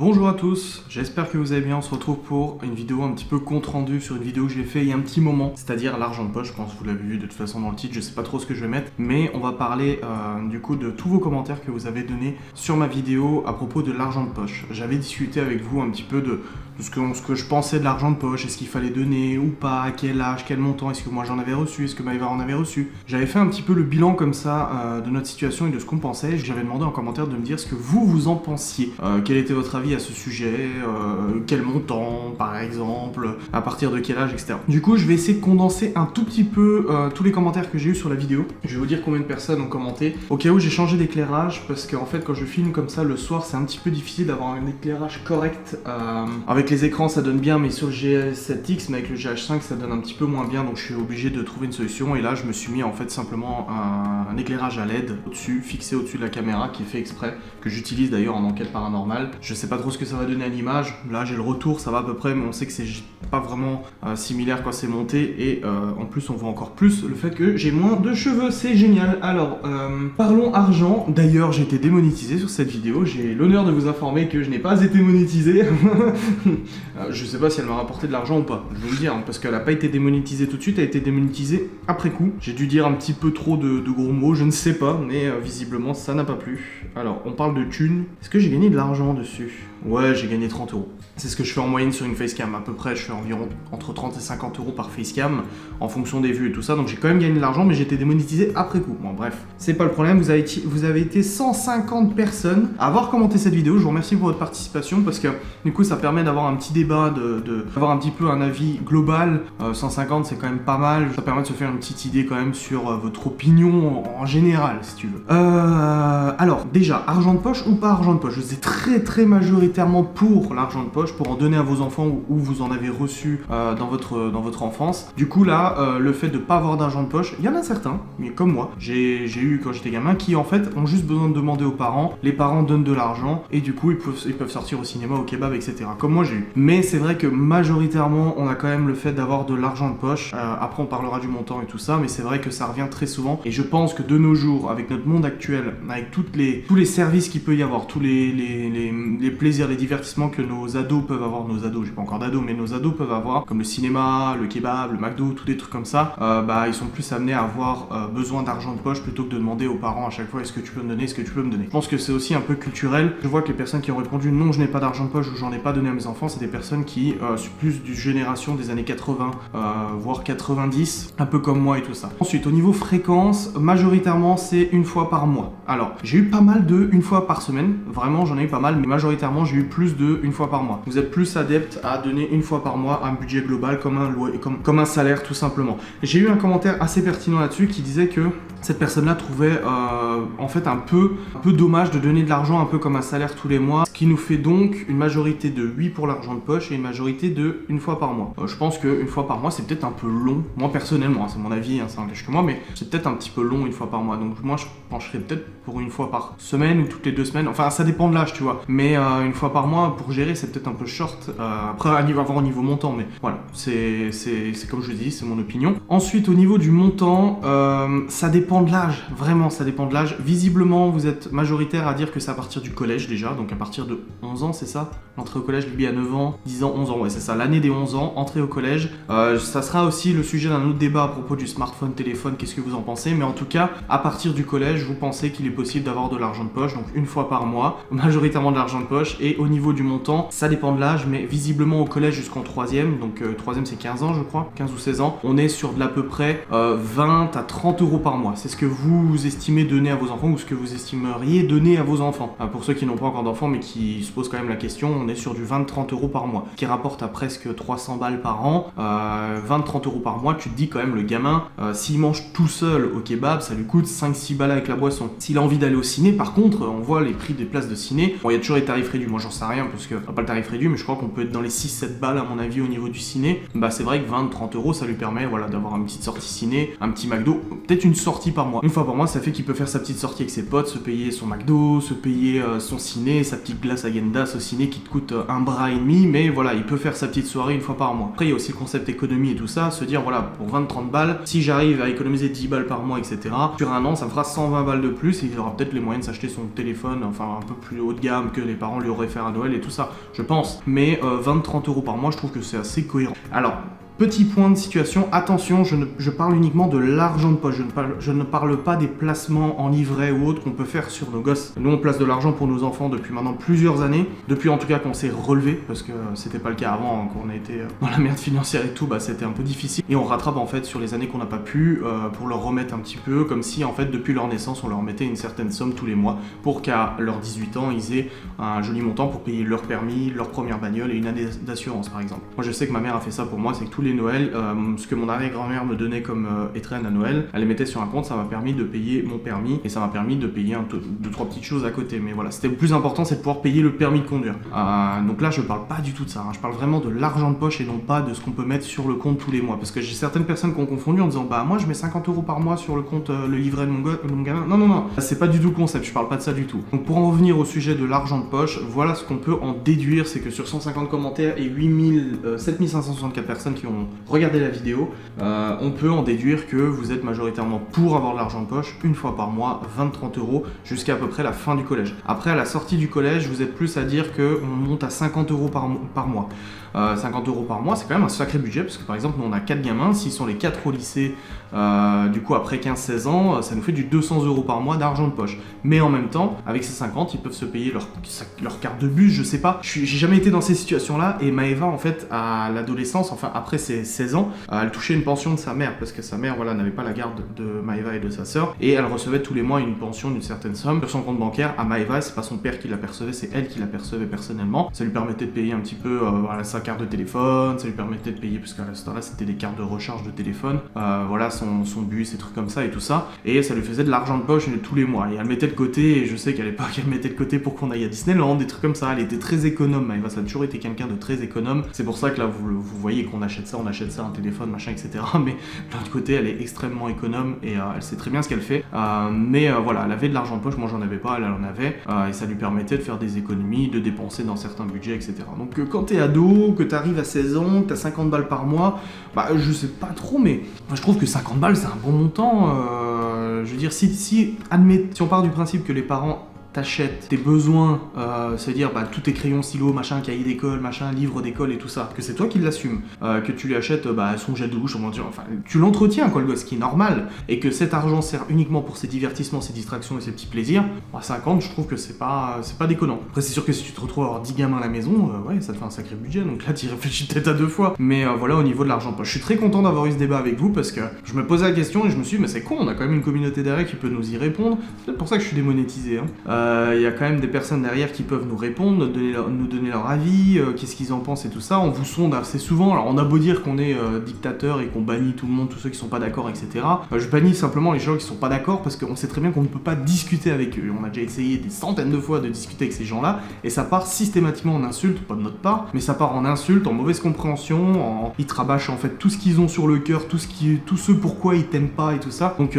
Bonjour à tous, j'espère que vous allez bien. On se retrouve pour une vidéo un petit peu compte rendu sur une vidéo que j'ai fait il y a un petit moment, c'est-à-dire l'argent de poche. Je pense que vous l'avez vu de toute façon dans le titre, je sais pas trop ce que je vais mettre, mais on va parler du coup de tous vos commentaires que vous avez donnés sur ma vidéo à propos de l'argent de poche. J'avais discuté avec vous un petit peu de ce que je pensais de l'argent de poche, est-ce qu'il fallait donner ou pas, à quel âge, quel montant, est-ce que moi j'en avais reçu, est-ce que Maëva en avait reçu. J'avais fait un petit peu le bilan comme ça de notre situation et de ce qu'on pensait. J'avais demandé en commentaire de me dire ce que vous en pensiez, quel était votre avis à ce sujet, quel montant par exemple, à partir de quel âge, etc. Du coup je vais essayer de condenser un tout petit peu tous les commentaires que j'ai eu sur la vidéo. Je vais vous dire combien de personnes ont commenté. Au cas où j'ai changé d'éclairage parce qu'en fait quand je filme comme ça le soir c'est un petit peu difficile d'avoir un éclairage correct. Avec les écrans ça donne bien mais sur le GS7X mais avec le GH5 ça donne un petit peu moins bien, donc je suis obligé de trouver une solution et là je me suis mis en fait simplement un éclairage à LED au-dessus, fixé au-dessus de la caméra qui est fait exprès, que j'utilise d'ailleurs en enquête paranormale. Je sais pas trop ce que ça va donner à l'image, là j'ai le retour, ça va à peu près mais on sait que c'est pas vraiment similaire quand c'est monté et en plus on voit encore plus le fait que j'ai moins de cheveux, c'est génial. Alors parlons argent, d'ailleurs j'ai été démonétisé sur cette vidéo, j'ai l'honneur de vous informer que je n'ai pas été monétisé. Je sais pas si elle m'a rapporté de l'argent ou pas, je vais vous le dire, hein, parce qu'elle a pas été démonétisée tout de suite, elle a été démonétisée après coup. J'ai dû dire un petit peu trop de gros mots, je ne sais pas, mais visiblement ça n'a pas plu. Alors on parle de thunes, est-ce que j'ai gagné de l'argent dessus? Ouais, j'ai gagné 30 €. C'est ce que je fais en moyenne sur une facecam, à peu près je fais environ entre 30 et 50 € par facecam, en fonction des vues et tout ça, donc j'ai quand même gagné de l'argent, mais j'ai été démonétisé après coup. Bon bref, c'est pas le problème, vous avez été 150 personnes à avoir commenté cette vidéo, je vous remercie pour votre participation, parce que du coup ça permet d'avoir un petit débat, d'avoir un petit peu un avis global. 150 c'est quand même pas mal, ça permet de se faire une petite idée quand même sur votre opinion en général, si tu veux. Alors déjà, argent de poche ou pas argent de poche? Je sais très majoritairement pour l'argent de poche, pour en donner à vos enfants ou vous en avez reçu dans votre enfance. Du coup là, le fait de pas avoir d'argent de poche, il y en a certains, mais comme moi, j'ai eu quand j'étais gamin, qui en fait ont juste besoin de demander aux parents, les parents donnent de l'argent et du coup ils peuvent sortir au cinéma, au kebab, etc. Comme moi j'ai eu. Mais c'est vrai que majoritairement on a quand même le fait d'avoir de l'argent de poche. Après on parlera du montant et tout ça, mais c'est vrai que ça revient très souvent et je pense que de nos jours, avec notre monde actuel, avec tous les services qu'il peut y avoir, tous les plaisirs, les divertissements que nos ados peuvent avoir, j'ai pas encore d'ados, mais nos ados peuvent avoir, comme le cinéma, le kebab, le McDo, tous des trucs comme ça, ils sont plus amenés à avoir besoin d'argent de poche plutôt que de demander aux parents à chaque fois est-ce que tu peux me donner, est-ce que tu peux me donner. Je pense que c'est aussi un peu culturel. Je vois que les personnes qui ont répondu non je n'ai pas d'argent de poche ou j'en ai pas donné à mes enfants, c'est des personnes qui sont plus du génération des années 80, voire 90, un peu comme moi et tout ça. Ensuite au niveau fréquence, majoritairement c'est une fois par mois. Alors j'ai eu pas mal de une fois par semaine, vraiment j'en ai eu pas mal, mais majoritairement j'ai eu plus de une fois par mois. Vous êtes plus adepte à donner une fois par mois un budget global comme un salaire tout simplement. J'ai eu un commentaire assez pertinent là-dessus qui disait que cette personne-là trouvait en fait un peu dommage de donner de l'argent un peu comme un salaire tous les mois, ce qui nous fait donc une majorité de 8 pour l'argent de poche et une majorité de une fois par mois. Je pense qu'une fois par mois c'est peut-être un peu long, moi personnellement, c'est mon avis, ça n'engage que moi, mais c'est peut-être un petit peu long une fois par mois, donc moi je pencherais peut-être pour une fois par semaine ou toutes les 2 semaines, enfin ça dépend de l'âge tu vois, mais une fois par mois pour gérer c'est peut-être un peu short, après à voir au niveau montant, mais voilà, c'est comme je dis, c'est mon opinion. Ensuite au niveau du montant, ça dépend de l'âge, vraiment ça dépend de l'âge. Visiblement vous êtes majoritaire à dire que c'est à partir du collège déjà, donc à partir de 11 ans c'est ça? L'entrée au collège, Libye à 9 ans, 10 ans, 11 ans, ouais c'est ça, l'année des 11 ans, entrée au collège. Ça sera aussi le sujet d'un autre débat à propos du smartphone, téléphone, qu'est-ce que vous en pensez, mais en tout cas, à partir du collège, vous pensez qu'il est possible d'avoir de l'argent de poche, donc une fois par mois, majoritairement de l'argent de poche, et au niveau du montant, ça dépend de l'âge, mais visiblement au collège jusqu'en 3ème, donc 3ème c'est 15 ans je crois, 15 ou 16 ans, on est sur de l'à peu près 20 à 30 € par mois. C'est ce que vous estimez donner à vos enfants ou ce que vous estimeriez donner à vos enfants. Pour ceux qui n'ont pas encore d'enfants mais qui se posent quand même la question, on est sur du 20-30 € par mois, qui rapporte à presque 300 balles par an. 20-30 € par mois, tu te dis quand même le gamin, s'il mange tout seul au kebab, ça lui coûte 5-6 balles avec la boisson. S'il a envie d'aller au ciné, par contre, on voit les prix des places de ciné. Bon, il y a toujours les tarifs réduits, moi j'en sais rien parce que, pas le tarif réduit, mais je crois qu'on peut être dans les 6-7 balles à mon avis au niveau du ciné. C'est vrai que 20-30 € ça lui permet voilà, d'avoir une petite sortie ciné, un petit McDo, peut-être une sortie par mois. Une fois par mois, ça fait qu'il peut faire sa petite sortie avec ses potes, se payer son McDo, se payer son ciné, sa petite glace Häagen-Dazs au ciné qui te coûte un bras et demi, mais voilà, il peut faire sa petite soirée une fois par mois. Après, il y a aussi le concept économie et tout ça, se dire voilà, pour 20-30 balles, si j'arrive à économiser 10 balles par mois, etc., sur un an, ça me fera 120 balles de plus et il aura peut-être les moyens de s'acheter son téléphone, enfin un peu plus haut de gamme que les parents lui auraient fait à Noël et tout ça, je pense. Mais 20-30 euros par mois, je trouve que c'est assez cohérent. Alors, petit point de situation, attention, je parle uniquement de l'argent de poche, je ne parle pas des placements en livret ou autres qu'on peut faire sur nos gosses. Nous on place de l'argent pour nos enfants depuis maintenant plusieurs années, depuis en tout cas qu'on s'est relevé, parce que c'était pas le cas avant, quand on a été dans la merde financière et tout, bah c'était un peu difficile. Et on rattrape en fait sur les années qu'on n'a pas pu, pour leur remettre un petit peu, comme si en fait depuis leur naissance on leur mettait une certaine somme tous les mois, pour qu'à leurs 18 ans ils aient un joli montant pour payer leur permis, leur première bagnole et une année d'assurance par exemple. Moi je sais que ma mère a fait ça pour moi, c'est que tous les Noël, ce que mon arrière-grand-mère me donnait comme étrenne à Noël, elle les mettait sur un compte, ça m'a permis de payer mon permis et ça m'a permis de payer deux, trois petites choses à côté. Mais voilà, c'était le plus important, c'est de pouvoir payer le permis de conduire. Donc là, je parle pas du tout de ça, hein. Je parle vraiment de l'argent de poche et non pas de ce qu'on peut mettre sur le compte tous les mois. Parce que j'ai certaines personnes qui ont confondu en disant bah moi je mets 50 euros par mois sur le compte le livret de mon gamin. Non, c'est pas du tout le concept, je parle pas de ça du tout. Donc pour en revenir au sujet de l'argent de poche, voilà ce qu'on peut en déduire, c'est que sur 150 commentaires et 7564 personnes qui ont regardez la vidéo, on peut en déduire que vous êtes majoritairement pour avoir de l'argent de poche une fois par mois, 20-30 euros, jusqu'à peu près la fin du collège. Après, à la sortie du collège, vous êtes plus à dire qu'on monte à 50 euros par mois. 50 euros par mois, c'est quand même un sacré budget, parce que par exemple, nous on a 4 gamins, s'ils sont les 4 au lycée, du coup après 15-16 ans, ça nous fait du 200 euros par mois d'argent de poche. Mais en même temps, avec ces 50, ils peuvent se payer leur carte de bus, je sais pas. J'ai jamais été dans ces situations-là, et Maëva, en fait, à l'adolescence, enfin après ses 16 ans, elle touchait une pension de sa mère, parce que sa mère, voilà, n'avait pas la garde de Maëva et de sa sœur, et elle recevait tous les mois une pension d'une certaine somme sur son compte bancaire. À Maëva, c'est pas son père qui la percevait, c'est elle qui la percevait personnellement. Ça lui permettait de payer un petit peu voilà, sa carte de téléphone, ça lui permettait de payer, parce qu'à ce temps-là, c'était des cartes de recharge de téléphone, voilà, son bus, et trucs comme ça et tout ça, et ça lui faisait de l'argent de poche tous les mois, et elle mettait de côté, et je sais qu'à l'époque, elle mettait de côté pour qu'on aille à Disneyland, des trucs comme ça. Elle était très économe, Maëva, ça a toujours été quelqu'un de très économe. C'est pour ça que là, vous voyez qu'on achète ça, un téléphone, machin, etc. Mais de l'autre côté, elle est extrêmement économe, et elle sait très bien ce qu'elle fait. Mais voilà, elle avait de l'argent de poche, moi j'en avais pas, elle en avait, et ça lui permettait de faire des économies, de dépenser dans certains budgets, etc. Donc quand t'es ado, que t'arrives à 16 ans, que t'as 50 balles par mois, bah je sais pas trop, mais moi, je trouve que 50 balles c'est un bon montant. Je veux dire, si on part du principe que les parents t'achètes tes besoins, c'est-à-dire tous tes crayons, stylos, machin, cahiers d'école, machin, livres d'école et tout ça, que c'est toi qui l'assumes, que tu lui achètes son gel de douche, enfin, tu l'entretiens quoi le gosse, ce qui est normal, et que cet argent sert uniquement pour ses divertissements, ses distractions et ses petits plaisirs, à 50, je trouve que c'est pas déconnant. Après, c'est sûr que si tu te retrouves à avoir 10 gamins à la maison, ouais, ça te fait un sacré budget, donc là, tu y réfléchis peut-être à deux fois. Mais voilà, au niveau de l'argent de poche, je suis très content d'avoir eu ce débat avec vous, parce que je me posais la question et je me suis dit, mais c'est con, on a quand même une communauté derrière qui peut nous y répondre. C'est peut-être pour ça que je suis démonétisé, hein. Il y a quand même des personnes derrière qui peuvent nous répondre, nous donner leur avis, qu'est-ce qu'ils en pensent et tout ça. On vous sonde assez souvent. Alors on a beau dire qu'on est dictateur et qu'on bannit tout le monde, tous ceux qui sont pas d'accord, etc. Je bannis simplement les gens qui sont pas d'accord, parce qu'on sait très bien qu'on ne peut pas discuter avec eux. On a déjà essayé des centaines de fois de discuter avec ces gens-là, et ça part systématiquement en insulte, pas de notre part, mais ça part en insulte, en mauvaise compréhension, ils te rabâchent en fait tout ce qu'ils ont sur le cœur, tout ce pourquoi ils t'aiment pas et tout ça. Donc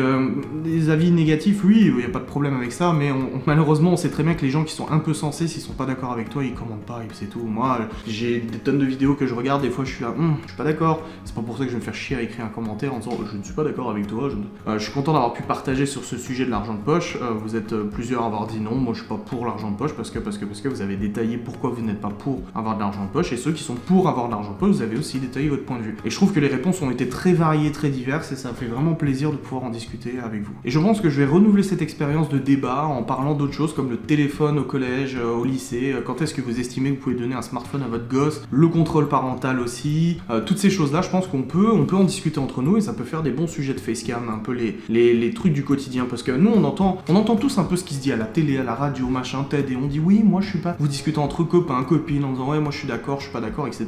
des avis négatifs, oui, il y a pas de problème avec ça, mais malheureusement on sait très bien que les gens qui sont un peu sensés, s'ils sont pas d'accord avec toi, ils commentent pas et c'est tout. Moi, j'ai des tonnes de vidéos que je regarde, des fois je suis là, je suis pas d'accord. C'est pas pour ça que je vais me faire chier à écrire un commentaire en disant je ne suis pas d'accord avec toi. Je suis content d'avoir pu partager sur ce sujet de l'argent de poche. Vous êtes plusieurs à avoir dit non, moi je suis pas pour l'argent de poche parce que vous avez détaillé pourquoi vous n'êtes pas pour avoir de l'argent de poche, et ceux qui sont pour avoir de l'argent de poche, vous avez aussi détaillé votre point de vue. Et je trouve que les réponses ont été très variées, très diverses, et ça fait vraiment plaisir de pouvoir en discuter avec vous. Et je pense que je vais renouveler cette expérience de débat en parlant d'autres choses comme le téléphone au collège, au lycée, quand est-ce que vous estimez que vous pouvez donner un smartphone à votre gosse, le contrôle parental aussi, toutes ces choses-là, je pense qu'on peut en discuter entre nous, et ça peut faire des bons sujets de facecam, un peu les trucs du quotidien, parce que nous on entend tous un peu ce qui se dit à la télé, à la radio, machin, TED, et on dit oui, moi je suis pas, vous discutez entre copains, copines, en disant ouais, moi je suis d'accord, je suis pas d'accord, etc.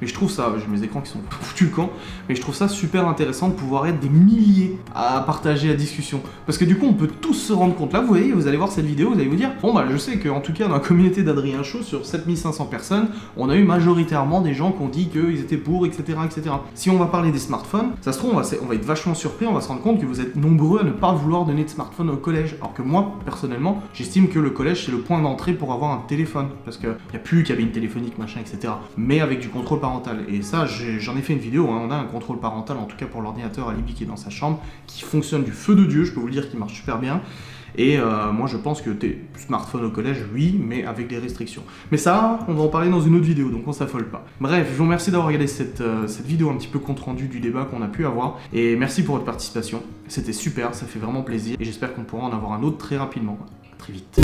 Mais je trouve ça, j'ai mes écrans qui sont foutus le camp, mais je trouve ça super intéressant de pouvoir être des milliers à partager la discussion, parce que du coup on peut tous se rendre compte. Là vous voyez, vous allez voir cette vidéo, vidéo, vous allez vous dire, bon bah je sais qu'en tout cas dans la communauté d'Adrien Chaud, sur 7500 personnes, on a eu majoritairement des gens qui ont dit qu'ils étaient pour, etc., etc. Si on va parler des smartphones, ça se trouve, on va être vachement surpris, on va se rendre compte que vous êtes nombreux à ne pas vouloir donner de smartphone au collège. Alors que moi, personnellement, j'estime que le collège, c'est le point d'entrée pour avoir un téléphone. Parce qu'il n'y a plus cabine téléphonique, machin, etc. Mais avec du contrôle parental. Et ça, j'en ai fait une vidéo, hein. On a un contrôle parental, en tout cas pour l'ordinateur Alibi qui est dans sa chambre, qui fonctionne du feu de Dieu, je peux vous le dire, qui marche super bien. Et moi je pense que smartphone au collège, oui, mais avec des restrictions. Mais ça, on va en parler dans une autre vidéo, donc on s'affole pas. Bref, je vous remercie d'avoir regardé cette vidéo un petit peu compte rendu du débat qu'on a pu avoir. Et merci pour votre participation. C'était super, ça fait vraiment plaisir. Et j'espère qu'on pourra en avoir un autre très rapidement. À très vite.